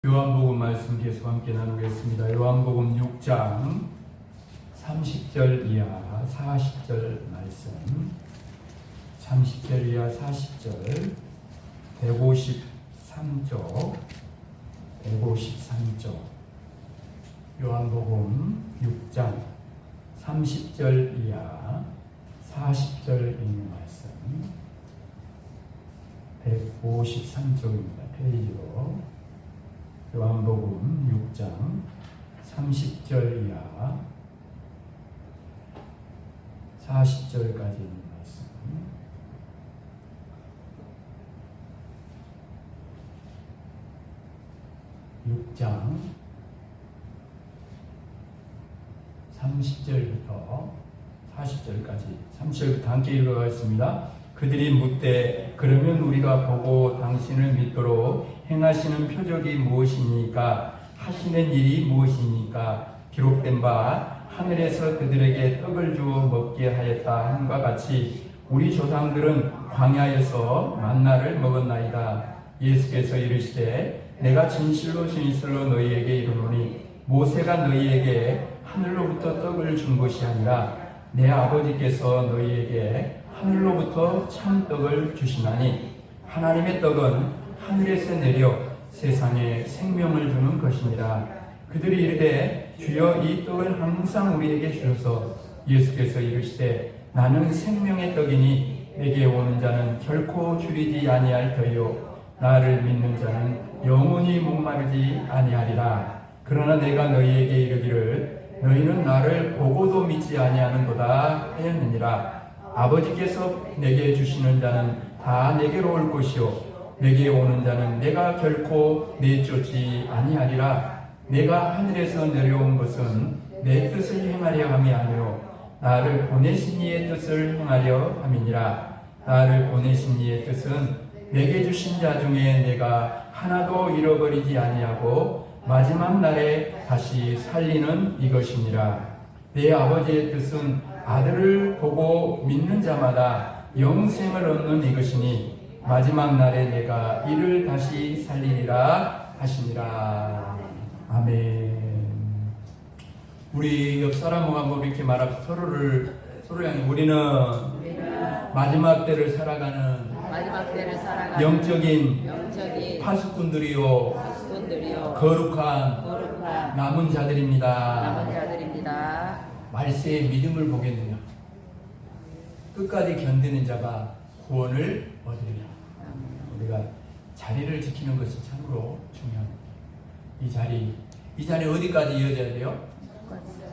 요한복음 말씀 계속 함께 나누겠습니다. 요한복음 6장 30절 이하 40절 말씀, 30절 이하 40절, 153쪽, 153쪽, 요한복음 6장 30절 이하 40절 있는 말씀, 153쪽입니다. 페이지로 요한복음 6장 30절 이하 40절까지 있는 말씀, 6장 30절부터 40절까지 30절부터 함께 읽어가겠습니다. 그들이 묻되 그러면 우리가 보고 당신을 믿도록 행하시는 표적이 무엇이니까 하시는 일이 무엇이니까 기록된 바 하늘에서 그들에게 떡을 주어 먹게 하였다 함과 같이 우리 조상들은 광야에서 만나를 먹었나이다. 예수께서 이르시되 내가 진실로 진실로 너희에게 이르노니 모세가 너희에게 하늘로부터 떡을 준 것이 아니라 내 아버지께서 너희에게 하늘로부터 참 떡을 주시나니 하나님의 떡은 하늘에서 내려 세상에 생명을 주는 것이니라. 그들이 이르되 주여 이 떡을 항상 우리에게 주소서. 예수께서 이르시되 나는 생명의 떡이니 내게 오는 자는 결코 줄이지 아니할 터요 나를 믿는 자는 영원히 목마르지 아니하리라. 그러나 내가 너희에게 이르기를 너희는 나를 보고도 믿지 아니하는도다 하였느니라. 아버지께서 내게 주시는 자는 다 내게로 올 것이요 내게 오는 자는 내가 결코 내쫓지 아니하리라. 내가 하늘에서 내려온 것은 내 뜻을 행하려 함이 아니요 나를 보내신 이의 뜻을 행하려 함이니라. 나를 보내신 이의 뜻은 내게 주신 자 중에 내가 하나도 잃어버리지 아니하고 마지막 날에 다시 살리는 이것이니라. 내 아버지의 뜻은 아들을 보고 믿는 자마다 영생을 얻는 이것이니 마지막 날에 내가 이를 다시 살리리라 하시니라. 아멘. 우리 옆 사람과 뭐 이렇게 말하면서 서로 향해 우리는 마지막 때를 살아가는 영적인 파수꾼들이요 거룩한 남은 자들입니다. 말세의 믿음을 보겠느냐. 끝까지 견디는 자가 구원을 얻으리라. 우리가 자리를 지키는 것이 참으로 중요합니다. 이 자리 어디까지 이어져야 돼요?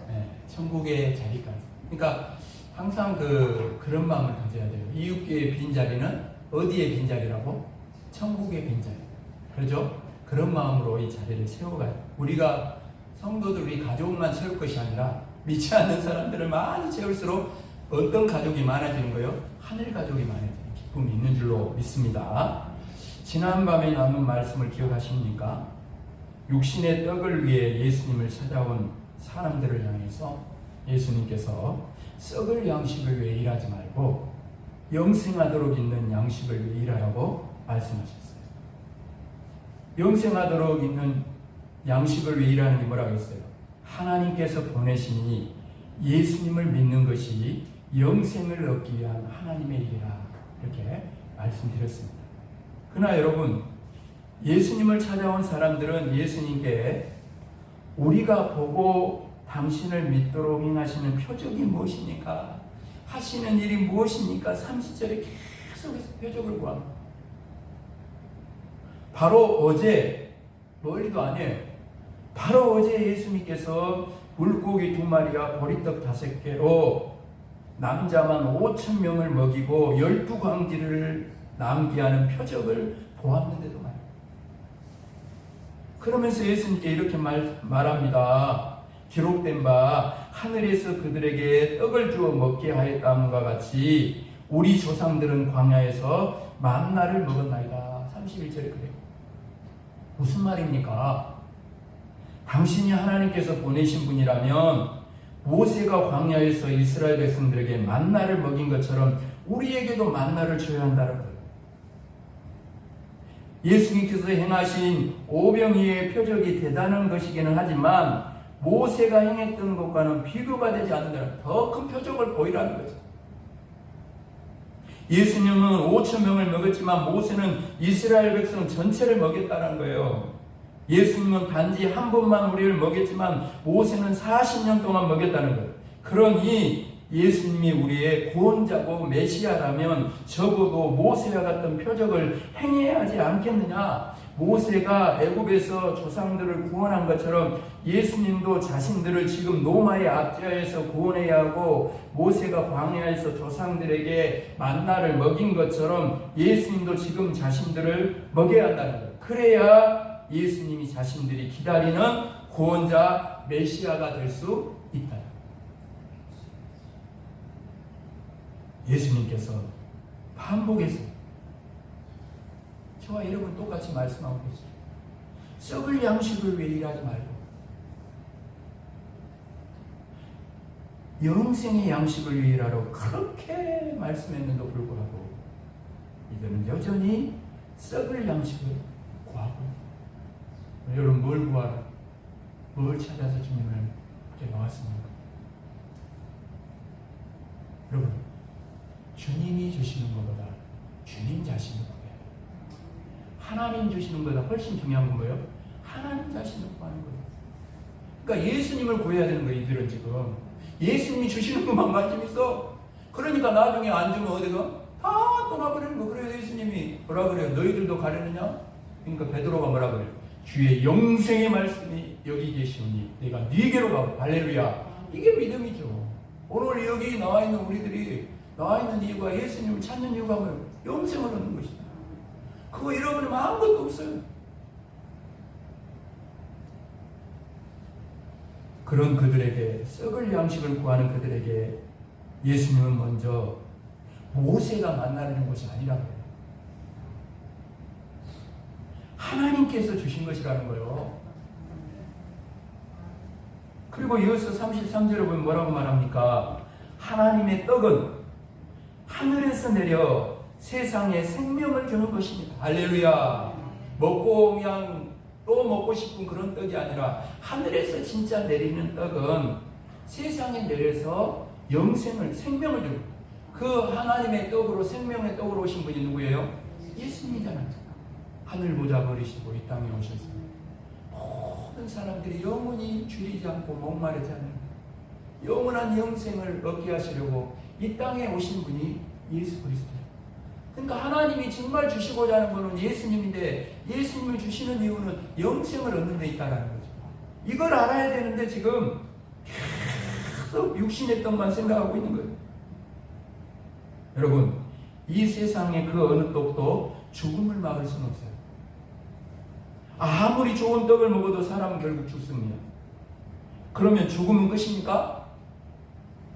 네, 천국의 자리까지. 그러니까 항상 그런 마음을 가져야 돼요. 이웃교의 빈자리는 어디에 빈자리라고? 천국의 빈자리. 그렇죠? 그런 마음으로 이 자리를 채워가요. 우리가 성도들 우리 가족만 채울 것이 아니라 믿지 않는 사람들을 많이 채울수록 어떤 가족이 많아지는 거예요? 하늘 가족이 많아지는 기쁨이 있는 줄로 믿습니다. 지난밤에 나눈 말씀을 기억하십니까? 육신의 떡을 위해 예수님을 찾아온 사람들을 향해서 예수님께서 썩을 양식을 위해 일하지 말고 영생하도록 있는 양식을 위해 일하라고 말씀하셨어요. 영생하도록 있는 양식을 위해 일하는 게 뭐라고 했어요? 하나님께서 보내시니 예수님을 믿는 것이 영생을 얻기 위한 하나님의 일이라 이렇게 말씀드렸습니다. 그러나 여러분, 예수님을 찾아온 사람들은 예수님께 우리가 보고 당신을 믿도록 행하시는 표적이 무엇입니까? 하시는 일이 무엇입니까? 30절에 계속해서 표적을 구합니다. 바로 어제, 멀리도 아니에요. 바로 어제 예수님께서 물고기 2마리와 보리떡 5개로 남자만 5,000명을 먹이고 12광지를 남게 하는 표적을 보았는데도 말이에요. 그러면서 예수님께 이렇게 말합니다. 기록된 바 하늘에서 그들에게 떡을 주어 먹게 하였다함과 같이 우리 조상들은 광야에서 만나를 먹었나이다. 31절에 그래요. 무슨 말입니까? 당신이 하나님께서 보내신 분이라면 모세가 광야에서 이스라엘 백성들에게 만나를 먹인 것처럼 우리에게도 만나를 줘야 한다는 거예요. 예수님께서 행하신 오병이의 표적이 대단한 것이기는 하지만 모세가 행했던 것과는 비교가 되지 않는다는 더 큰 표적을 보이라는 거죠. 예수님은 5,000명을 먹였지만 모세는 이스라엘 백성 전체를 먹였다는 거예요. 예수님은 단지 한 번만 우리를 먹였지만 모세는 40년 동안 먹였다는 거예요. 그러니 예수님이 우리의 구원자고 메시아라면 적어도 모세와 같은 표적을 행해야 하지 않겠느냐. 모세가 애굽에서 조상들을 구원한 것처럼 예수님도 자신들을 지금 노마의 압제하에서 구원해야 하고, 모세가 광야에서 조상들에게 만나를 먹인 것처럼 예수님도 지금 자신들을 먹여야 한다는 거예요. 그래야 예수님이 자신들이 기다리는 구원자 메시아가 될 수 있다. 예수님께서 반복해서 저와 여러분 똑같이 말씀하고 계세요. 썩을 양식을 위해 일하지 말고 영생의 양식을 위해 일하라고 그렇게 말씀했는데도 불구하고 이들은 여전히 썩을 양식을 구하고, 여러분 뭘 구하라? 뭘 찾아서 주님을 이렇게 나왔습니까? 여러분, 주님이 주시는 것보다 주님 자신을 구해야 돼요. 하나님 주시는 것보다 훨씬 중요한 건 뭐예요? 하나님 자신을 구하는 거예요. 그러니까 예수님을 구해야 되는 거예요. 이들은 지금 예수님이 주시는 것만 관심 있어. 그러니까 나중에 안 주면 어디가? 다 떠나버리는 거. 그래서 예수님이 뭐라 그래요? 너희들도 가려느냐? 그러니까 베드로가 뭐라 그래요? 주의 영생의 말씀이 여기 계시오니 내가 네게로 가고. 할렐루야. 이게 믿음이죠. 오늘 여기 나와 있는 우리들이 나와 있는 이유가, 예수님을 찾는 이유가 뭐예요? 영생을 얻는 것이다. 그거 잃어버리면 아무것도 없어요. 그런 그들에게, 썩을 양식을 구하는 그들에게 예수님은 먼저 모세가 만나는 것이 아니라고 해요. 하나님께서 주신 것이라는 거예요. 그리고 이어서 33절에 보면 뭐라고 말합니까? 하나님의 떡은 하늘에서 내려 세상에 생명을 주는 것입니다. 할렐루야. 먹고 그냥 또 먹고 싶은 그런 떡이 아니라 하늘에서 진짜 내리는 떡은 세상에 내려서 영생을, 생명을 주는, 그 하나님의 떡으로, 생명의 떡으로 오신 분이 누구예요? 예수님이잖아요. 하늘 보좌 버리시고 이 땅에 오셨습니다. 모든 사람들이 영원히 줄이지 않고 목마르지 않는 영원한 영생을 얻게 하시려고 이 땅에 오신 분이 예수 그리스도예요. 그러니까 하나님이 정말 주시고자 하는 것은 예수님인데, 예수님을 주시는 이유는 영생을 얻는 데 있다는 거죠. 이걸 알아야 되는데 지금 계속 육신의 떡만 생각하고 있는 거예요. 여러분, 이 세상의 그 어느 떡도 죽음을 막을 수는 없어요. 아무리 좋은 떡을 먹어도 사람은 결국 죽습니다. 그러면 죽음은 끝입니까?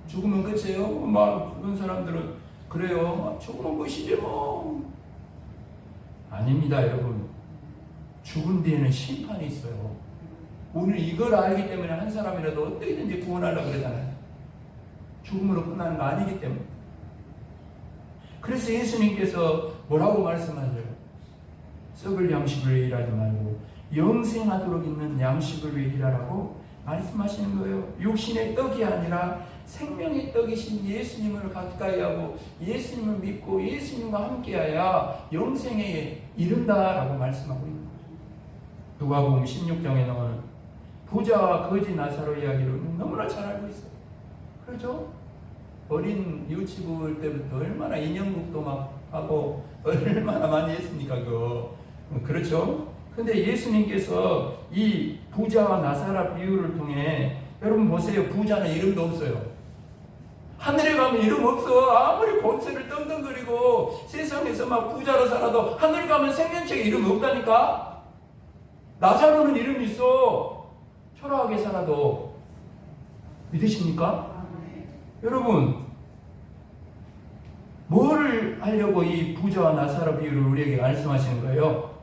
죽음은 끝이에요? 막 그런 사람들은 그래요. 죽음은 끝이지 뭐. 아닙니다, 여러분. 죽은 뒤에는 심판이 있어요. 오늘 이걸 알기 때문에 한 사람이라도 어떻게든지 구원하려고 그러잖아요. 죽음으로 끝나는 거 아니기 때문에. 그래서 예수님께서 뭐라고 말씀하세요? 썩을 양식을 위해 일하지 말고 영생하도록 있는 양식을 위해 일하라고 말씀하시는 거예요. 육신의 떡이 아니라 생명의 떡이신 예수님을 가까이 하고 예수님을 믿고 예수님과 함께하여 영생에 이른다라고 말씀하고 있는 거예요. 누가복음 16장에 나오는 부자와 거지 나사로 이야기를 너무나 잘 알고 있어요. 그렇죠? 어린 유치부 때부터 얼마나 인형극도 막 하고 얼마나 많이 했습니까, 그거. 그렇죠? 근데 예수님께서 이 부자와 나사라 비유를 통해, 여러분 보세요. 부자는 이름도 없어요. 하늘에 가면 이름 없어. 아무리 권세를 떵떵거리고 세상에서 막 부자로 살아도 하늘 가면 생명책에 이름 없다니까. 나사로는 이름이 있어. 초라하게 살아도. 믿으십니까? 여러분, 뭐를 하려고 이 부자와 나사로 비유를 우리에게 말씀하시는 거예요?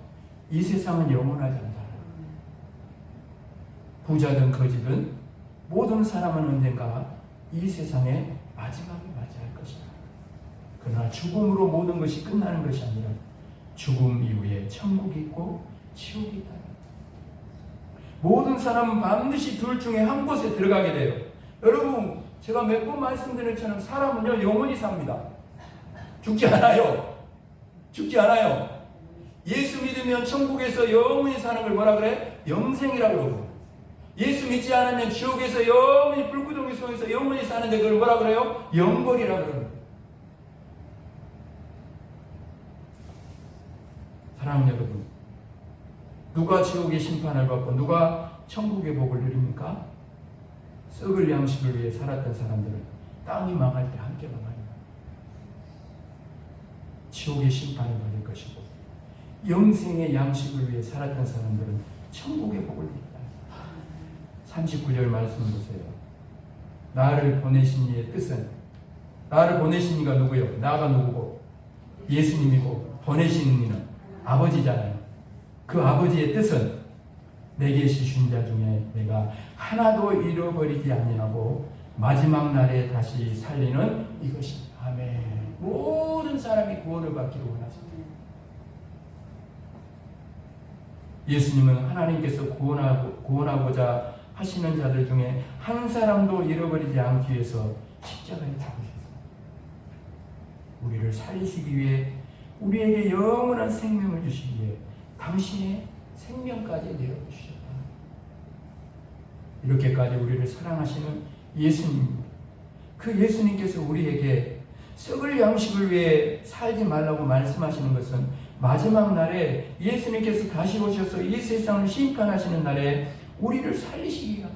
이 세상은 영원하지 않다. 부자든 거지든 모든 사람은 언젠가 이 세상에 마지막을 맞이할 것이다. 그러나 죽음으로 모든 것이 끝나는 것이 아니라 죽음 이후에 천국이 있고 지옥이 있다. 모든 사람은 반드시 둘 중에 한 곳에 들어가게 돼요. 여러분, 제가 몇 번 말씀드린 것처럼 사람은요, 영원히 삽니다. 죽지 않아요. 죽지 않아요. 예수 믿으면 천국에서 영원히 사는 걸 뭐라 그래? 영생이라고 그러고, 예수 믿지 않으면 지옥에서 영원히 불구덩이 속에서 영원히 사는데 그걸 뭐라 그래요? 영벌이라고 그래요. 사랑하는 여러분, 누가 지옥의 심판을 받고 누가 천국의 복을 누립니까? 썩을 양식을 위해 살았던 사람들은 땅이 망할 때 함께 망합니다. 지옥의 심판을 받을 것이고, 영생의 양식을 위해 살았던 사람들은 천국의 복을 누립니다. 39절 말씀 보세요. 나를 보내신 이의 뜻은, 나를 보내신 이가 누구요? 나가 누구고? 예수님이고, 보내신 이는 아버지잖아요. 그 아버지의 뜻은 내게 시준 자 중에 내가 하나도 잃어버리지 아니하고 마지막 날에 다시 살리는 이것입니다. 아멘. 모든 사람이 구원을 받기를 원하십니다. 예수님은 하나님께서 구원하고자 하시는 자들 중에 한 사람도 잃어버리지 않기 위해서 십자가에 죽으셨습니다. 우리를 살리시기 위해, 우리에게 영원한 생명을 주시기 위해 당신의 생명까지 내어주셨다. 이렇게까지 우리를 사랑하시는 예수님입니다. 그 예수님께서 우리에게 썩을 양식을 위해 살지 말라고 말씀하시는 것은 마지막 날에 예수님께서 다시 오셔서 이 세상을 심판하시는 날에 우리를 살리시기 위함.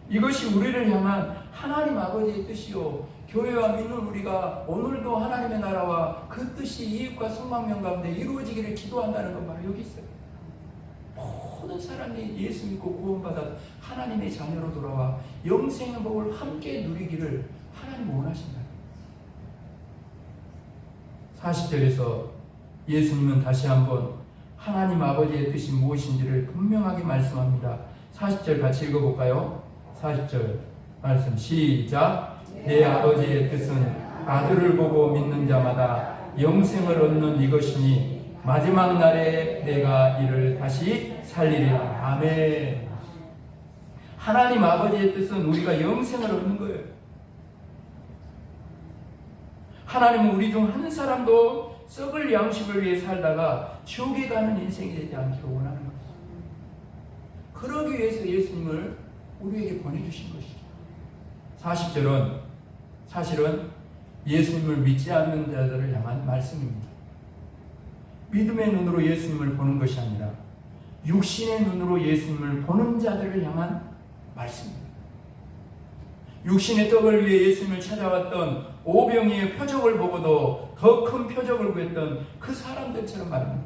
이것이 우리를 향한 하나님 아버지의 뜻이요, 교회와 믿는 우리가 오늘도 하나님의 나라와 그 뜻이 이익과 성망명 가운데 이루어지기를 기도한다는 건 바로 여기 있어요. 모든 사람이 예수 믿고 구원받아 하나님의 자녀로 돌아와 영생의 복을 함께 누리기를 하나님 원하신다. 40절에서 예수님은 다시 한번 하나님 아버지의 뜻이 무엇인지를 분명하게 말씀합니다. 40절 같이 읽어볼까요? 40절 말씀 시작. 내 아버지의 뜻은 아들을 보고 믿는 자마다 영생을 얻는 이것이니 마지막 날에 내가 이를 다시 살리리라. 아멘. 하나님 아버지의 뜻은 우리가 영생을 얻는 거예요. 하나님은 우리 중 한 사람도 썩을 양식을 위해 살다가 지옥에 가는 인생이 되지 않기를 원하는 것이죠. 그러기 위해서 예수님을 우리에게 보내주신 것이죠. 40절은 사실은 예수님을 믿지 않는 자들을 향한 말씀입니다. 믿음의 눈으로 예수님을 보는 것이 아니라 육신의 눈으로 예수님을 보는 자들을 향한 말씀입니다. 육신의 떡을 위해 예수님을 찾아왔던 오병이의 표적을 보고도 더 큰 표적을 구했던 그 사람들처럼 말입니다.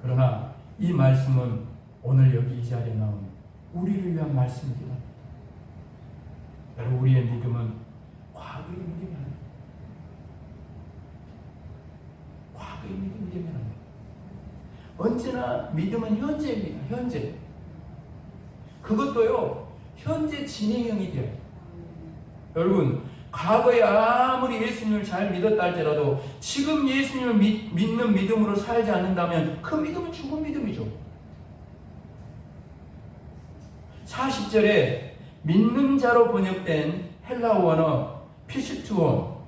그러나 이 말씀은 오늘 여기 이 자리에 나온 우리를 위한 말씀입니다. 여러분, 우리의 믿음은 과거의 믿음이 아닙니다. 과거의 믿음이 되면 안 됩니다. 언제나 믿음은 현재입니다. 현재. 그것도요, 현재 진행형이 돼요. 여러분, 과거에 아무리 예수님을 잘 믿었다 할지라도 지금 예수님을 믿는 믿음으로 살지 않는다면 그 믿음은 죽은 믿음이죠. 40절에 믿는 자로 번역된 헬라어 원어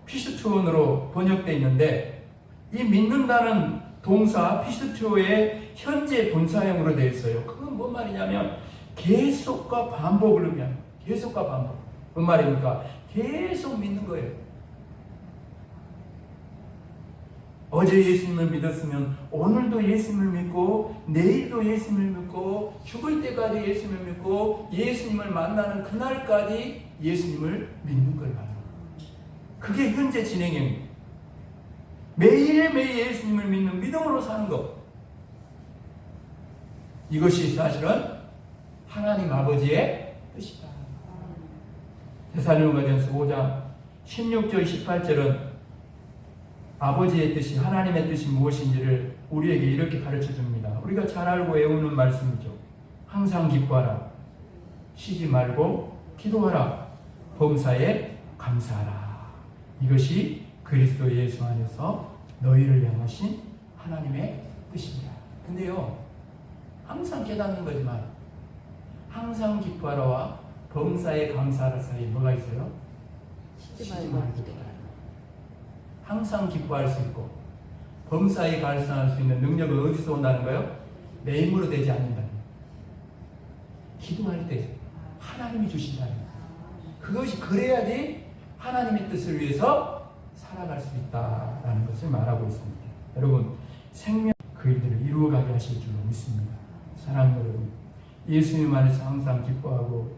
피스투온으로 번역되어 있는데, 이 믿는다는 동사 피스투오의 현재 분사형으로 되어 있어요. 그건 뭔 말이냐면 계속과 반복을 의미합니다. 계속과 반복. 뭔 말입니까? 계속 믿는 거예요. 어제 예수님을 믿었으면 오늘도 예수님을 믿고, 내일도 예수님을 믿고, 죽을 때까지 예수님을 믿고, 예수님을 만나는 그날까지 예수님을 믿는 걸 말합니다. 그게 현재 진행형입니다. 매일매일 예수님을 믿는 믿음으로 사는 것. 이것이 사실은 하나님 아버지의 뜻이다. 데살로니가전서 5장 16절 18절은 아버지의 뜻이, 하나님의 뜻이 무엇인지를 우리에게 이렇게 가르쳐 줍니다. 우리가 잘 알고 외우는 말씀이죠. 항상 기뻐하라, 쉬지 말고 기도하라, 범사에 감사하라. 이것이 그리스도 예수 안에서 너희를 향하신 하나님의 뜻입니다. 근데요, 항상 깨닫는 거지만 항상 기뻐하라와 범사에 감사하라 사이에 뭐가 있어요? 쉬지 말고 기도하라. 항상 기뻐할 수 있고 범사에 감사할 수 있는 능력은 어디서 온다는 거예요? 내 힘으로 되지 않는다는 거예요. 기도할 때 하나님이 주신다는 거예요. 그것이 그래야지 하나님의 뜻을 위해서 살아갈 수 있다라는 것을 말하고 있습니다. 여러분, 생명 그 일들을 이루어가게 하실 줄로 믿습니다. 사랑하는 여러분, 예수님 안에서 항상 기뻐하고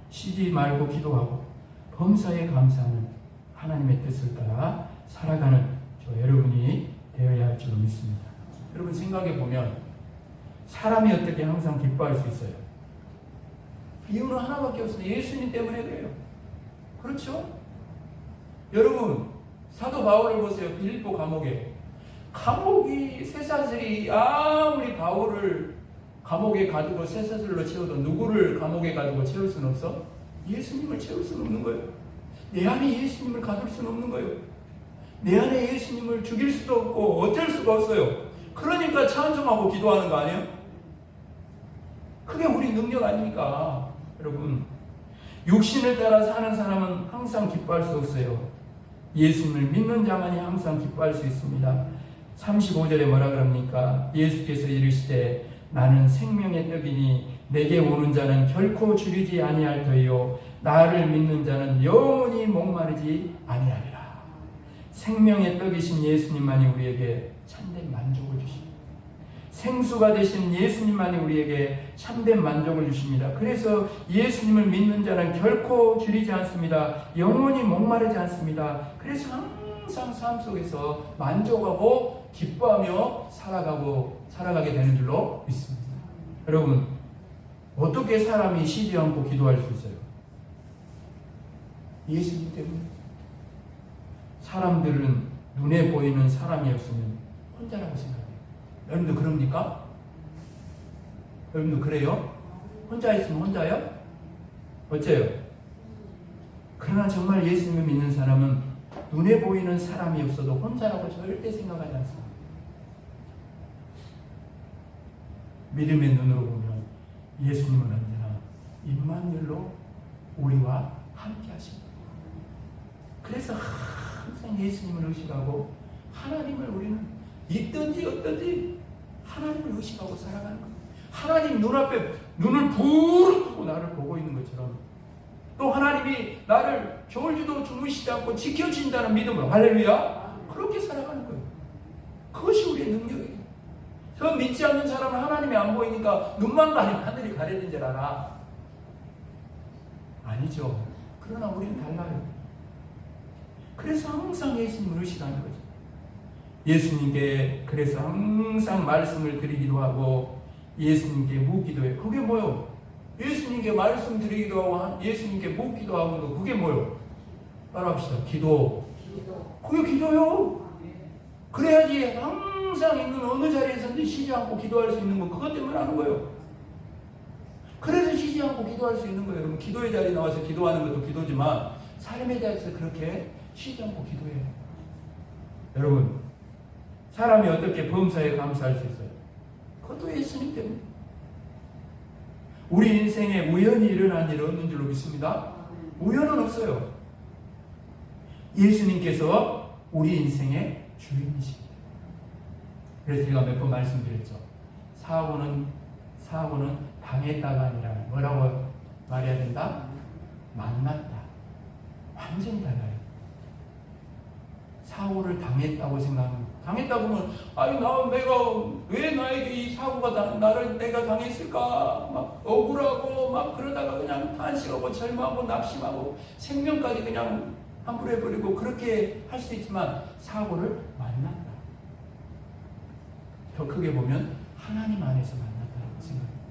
쉬지 말고 기도하고 범사에 감사하는 하나님의 뜻을 따라 살아가는 저 여러분이 되어야 할 줄로 믿습니다. 여러분, 생각해 보면 사람이 어떻게 항상 기뻐할 수 있어요? 이유는 하나밖에 없습니다. 예수님 때문에 그래요. 그렇죠? 여러분, 사도 바울을 보세요. 빌립보 감옥이 쇠사슬이 아무리 바울을 감옥에 가두고 쇠사슬로 채워도 누구를 감옥에 가두고 채울 수는 없어? 예수님을 채울 수는 없는 거예요. 내 안에 예수님을 가둘 수는 없는 거예요. 내 안에 예수님을 죽일 수도 없고 어쩔 수가 없어요. 그러니까 찬송하고 기도하는 거 아니에요? 그게 우리 능력 아닙니까? 여러분, 육신을 따라 사는 사람은 항상 기뻐할 수 없어요. 예수님을 믿는 자만이 항상 기뻐할 수 있습니다. 35절에 뭐라 그럽니까? 예수께서 이르시되 나는 생명의 떡이니 내게 오는 자는 결코 줄이지 아니할 터이요 나를 믿는 자는 영원히 목마르지 아니하리라. 생명의 떡이신 예수님만이 우리에게 참된 만족을 주십니다. 생수가 되신 예수님만이 우리에게 참된 만족을 주십니다. 그래서 예수님을 믿는 자는 결코 줄이지 않습니다. 영원히 목마르지 않습니다. 그래서 항상 삶 속에서 만족하고 기뻐하며 살아가게 되는 줄로 믿습니다. 여러분, 어떻게 사람이 쉬지 않고 기도할 수 있어요? 예수님 때문에. 사람들은 눈에 보이는 사람이었으면 혼자라고 생각해요. 여러분도 그럽니까? 여러분도 그래요? 혼자 있으면 혼자요? 어째요? 그러나 정말 예수님을 믿는 사람은 눈에 보이는 사람이 없어도 혼자라고 절대 생각하지 않습니다. 믿음의 눈으로 보면 예수님은 언제나 임마누엘로 우리와 함께 하십니다. 그래서 항상 예수님을 의식하고 하나님을 우리는 있든지 없든지 하나님을 의식하고 살아가는 거예요. 하나님 눈앞에 눈을 부릅뜨고 나를 보고 있는 것처럼 또 하나님이 나를 겨울주도 주무시지 않고 지켜주신다는 믿음으로 할렐루야 그렇게 살아가는 거예요. 그것이 우리의 능력이에요. 저 믿지 않는 사람은 하나님이 안 보이니까 눈만 가리면 하늘이 가려진 줄 알아. 아니죠. 그러나 우리는 달라요. 그래서 항상 예수님을 의식하는 거죠. 예수님께 그래서 항상 말씀을 드리기도 하고 예수님께 묻기도 해요. 그게 뭐요? 예수님께 말씀 드리기도 하고 예수님께 묻기도 하고 그게 뭐요? 따라합시다. 기도. 그게 기도요. 그래야지 항상 있는 어느 자리에서든지 쉬지 않고 기도할 수 있는 거 그것 때문에 하는 거예요. 그래서 쉬지 않고 기도할 수 있는 거예요. 여러분, 기도의 자리에 나와서 기도하는 것도 기도지만 삶의 자리에서 그렇게 쉬지 않고 기도해요. 여러분, 사람이 어떻게 범사에 감사할 수 있어요? 그것도 예수님 때문에. 우리 인생에 우연히 일어난 일 없는 줄로 믿습니다. 우연은 없어요. 예수님께서 우리 인생의 주인이십니다. 그래서 제가 몇 번 말씀드렸죠. 사고는 당했다가 아니라 뭐라고 말해야 된다? 만났다. 완전히 달라요. 사고를 당했다고 생각하면 당했다고 하면 내가 왜 나에게 이 사고가 내가 당했을까? 막 억울하고 막 그러다가 그냥 탄식하고 절망하고 낙심하고 생명까지 그냥 함부로 해버리고 그렇게 할 수 있지만 사고를 만났다. 더 크게 보면 하나님 안에서 만났다고 생각합니다.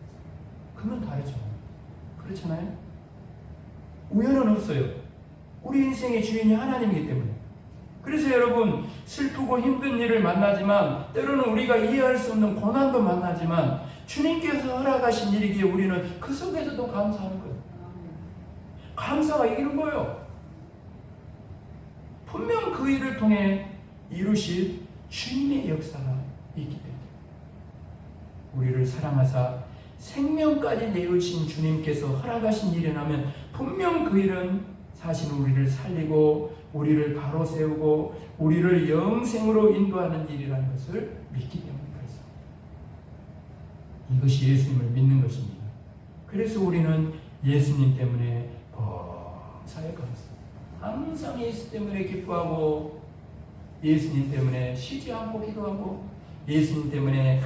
그건 다르죠. 그렇잖아요? 우연은 없어요. 우리 인생의 주인이 하나님이기 때문에. 그래서 여러분, 슬프고 힘든 일을 만나지만 때로는 우리가 이해할 수 없는 고난도 만나지만 주님께서 허락하신 일이기에 우리는 그 속에서도 감사하는 거예요. 감사가 이기는 거예요. 분명 그 일을 통해 이루실 주님의 역사가 있기 때문에 우리를 사랑하사 생명까지 내어주신 주님께서 허락하신 일이라면 분명 그 일은 사실 우리를 살리고 우리를 바로 세우고 우리를 영생으로 인도하는 일이라는 것을 믿기 때문에 그렇습니다. 이것이 예수님을 믿는 것입니다. 그래서 우리는 예수님 때문에 범사에 감사합니다. 항상 예수 때문에 기뻐하고 예수님 때문에 쉬지 않고 기도하고 예수님 때문에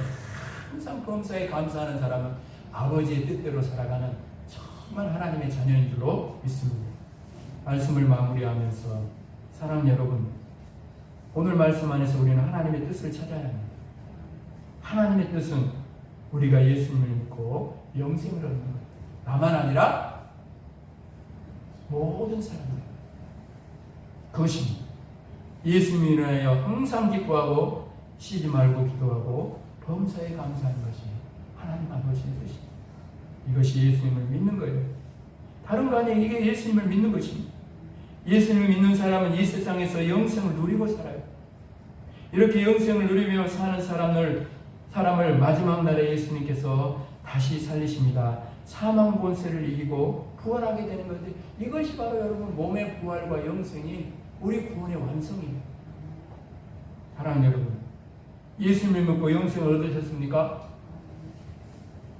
항상 범사에 감사하는 사람은 아버지의 뜻대로 살아가는 정말 하나님의 자녀인 줄로 믿습니다. 말씀을 마무리하면서 사랑 여러분, 오늘 말씀 안에서 우리는 하나님의 뜻을 찾아야 합니다. 하나님의 뜻은 우리가 예수님을 믿고 영생을 얻는 것. 나만 아니라 모든 사람들. 그것입니다. 예수님을 위하여 항상 기뻐하고 쉬지 말고 기도하고 범사에 감사하는 것이 하나님 아버지의 뜻입니다. 이것이 예수님을 믿는 거예요. 다른 거 아니에요. 이게 예수님을 믿는 것입니다. 예수님을 믿는 사람은 이 세상에서 영생을 누리고 살아요. 이렇게 영생을 누리며 사는 사람을 마지막 날에 예수님께서 다시 살리십니다. 사망 권세를 이기고 부활하게 되는 것인데 이것이 바로 여러분 몸의 부활과 영생이 우리 구원의 완성이에요. 사랑하는 여러분, 예수님을 믿고 영생을 얻으셨습니까?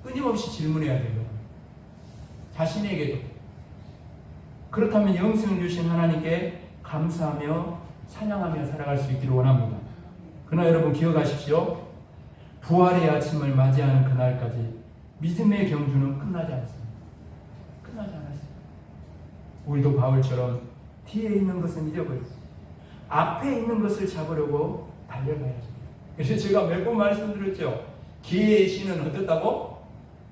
끊임없이 질문해야 돼요. 자신에게도. 그렇다면 영생을 주신 하나님께 감사하며 찬양하며 살아갈 수 있기를 원합니다. 그러나 여러분 기억하십시오. 부활의 아침을 맞이하는 그날까지 믿음의 경주는 끝나지 않습니다. 끝나지 않았습니다. 우리도 바울처럼 뒤에 있는 것은 잊어버리고 앞에 있는 것을 잡으려고 달려가야 합니다. 그래서 제가 몇 번 말씀드렸죠. 기회의 신은 어떻다고?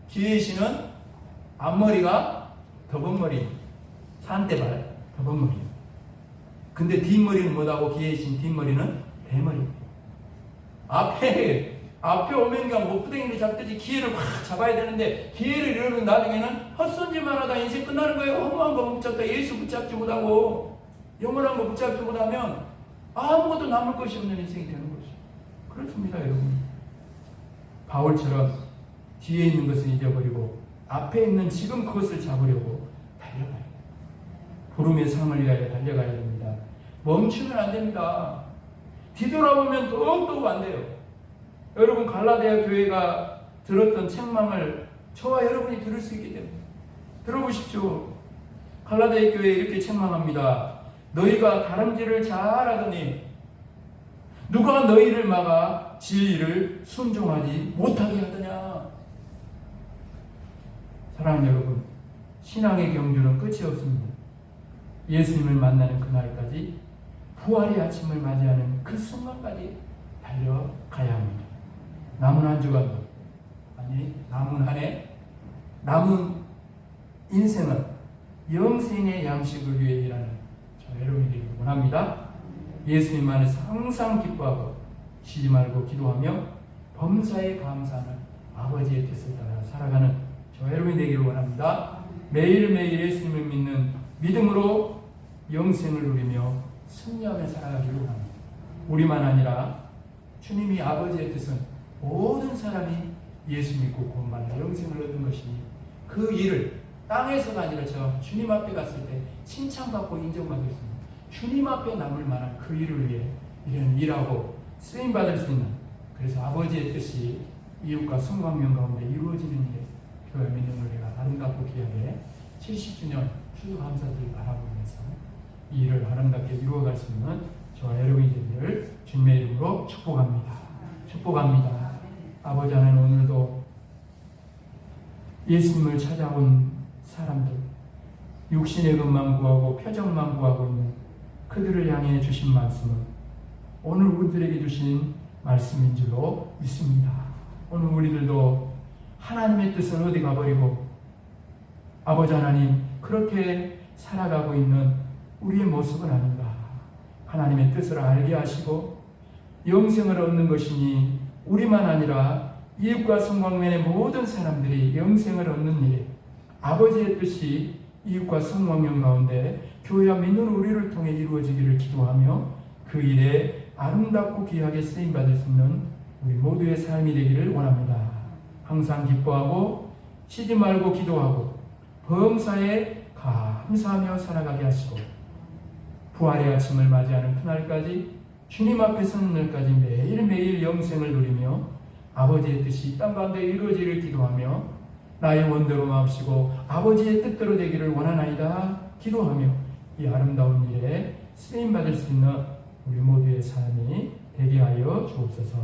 기회의 신은 앞머리가 더벅머리, 산대발 더벅머리. 근데 뒷머리는 뭐다고? 기회의 신 뒷머리는 대머리. 앞에 오면 그냥 목부댕이를 잡듯이 기회를 확 잡아야 되는데 기회를 잃으면 나중에는 헛손질만 하다 인생 끝나는 거예요. 허무한 거 붙잡다 예수 붙잡지 못하고 영원한 거 붙잡지 못하면 아무것도 남을 것이 없는 인생이 되는 거죠. 그렇습니다, 여러분. 바울처럼 뒤에 있는 것을 잊어버리고 앞에 있는 지금 그것을 잡으려고 달려가야 돼요. 부름의 상을 위하여 달려가야 됩니다. 멈추면 안 됩니다. 뒤돌아보면 더욱더 안 돼요. 여러분 갈라디아 교회가 들었던 책망을 저와 여러분이 들을 수 있기 때문에 들어보십시오. 갈라디아 교회 이렇게 책망합니다. 너희가 다름질을 잘하더니 누가 너희를 막아 진리를 순종하지 못하게 하더냐. 사랑하는 여러분, 신앙의 경주는 끝이 없습니다. 예수님을 만나는 그날까지 부활의 아침을 맞이하는 그 순간까지 달려가야 합니다. 남은 한 주간도 아니 남은 한 해 남은 인생은 영생의 양식을 위해 일하는 저 여러분이 되기를 원합니다. 예수님 안에서 항상 기뻐하고 쉬지 말고 기도하며 범사에 감사하는 아버지의 뜻을 따라 살아가는 저 여러분이 되기를 원합니다. 매일매일 예수님을 믿는 믿음으로 영생을 누리며 승리하며 살아가기를 원합니다. 우리만 아니라 주님이 아버지의 뜻은 모든 사람이 예수 믿고 구원받아 영생을 얻는 것이니 그 일을 땅에서가 아니라 저 주님 앞에 갔을 때 칭찬받고 인정받을 수 있는 주님 앞에 남을 만한 그 일을 위해 이런 일하고 쓰임받을 수 있는, 그래서 아버지의 뜻이 이웃과 성광명 가운데 이루어지는 일에 교회 믿는 우리가 아름답고 귀하게 70주년 추수감사절을 바라보면서 이 일을 아름답게 이루어갈 수 있는 저와 여러분이 되기를 주님의 이름으로 축복합니다. 축복합니다. 아버지 하나님, 오늘도 예수님을 찾아온 사람들, 육신의 것만 구하고 표정만 구하고 있는 그들을 향해 주신 말씀은 오늘 우리들에게 주신 말씀인 줄로 믿습니다. 오늘 우리들도 하나님의 뜻을 어디 가버리고 아버지 하나님 그렇게 살아가고 있는 우리의 모습은 아닌가. 하나님의 뜻을 알게 하시고 영생을 얻는 것이니 우리만 아니라 이웃과 성광면의 모든 사람들이 영생을 얻는 일에 아버지의 뜻이 이웃과 성광면 가운데 교회와 믿는 우리를 통해 이루어지기를 기도하며 그 일에 아름답고 귀하게 쓰임받을 수 있는 우리 모두의 삶이 되기를 원합니다. 항상 기뻐하고 쉬지 말고 기도하고 범사에 감사하며 살아가게 하시고 부활의 아침을 맞이하는 그날까지 주님 앞에 서는 날까지 매일매일 영생을 누리며 아버지의 뜻이 이 땅 가운데 이루어지기를 기도하며 나의 원대로 마옵시고 아버지의 뜻대로 되기를 원하나이다 기도하며 이 아름다운 일에 쓰임받을 수 있는 우리 모두의 삶이 되게 하여 주옵소서.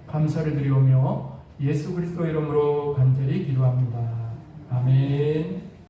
감사를 드리오며 예수 그리스도 이름으로 간절히 기도합니다. 아멘.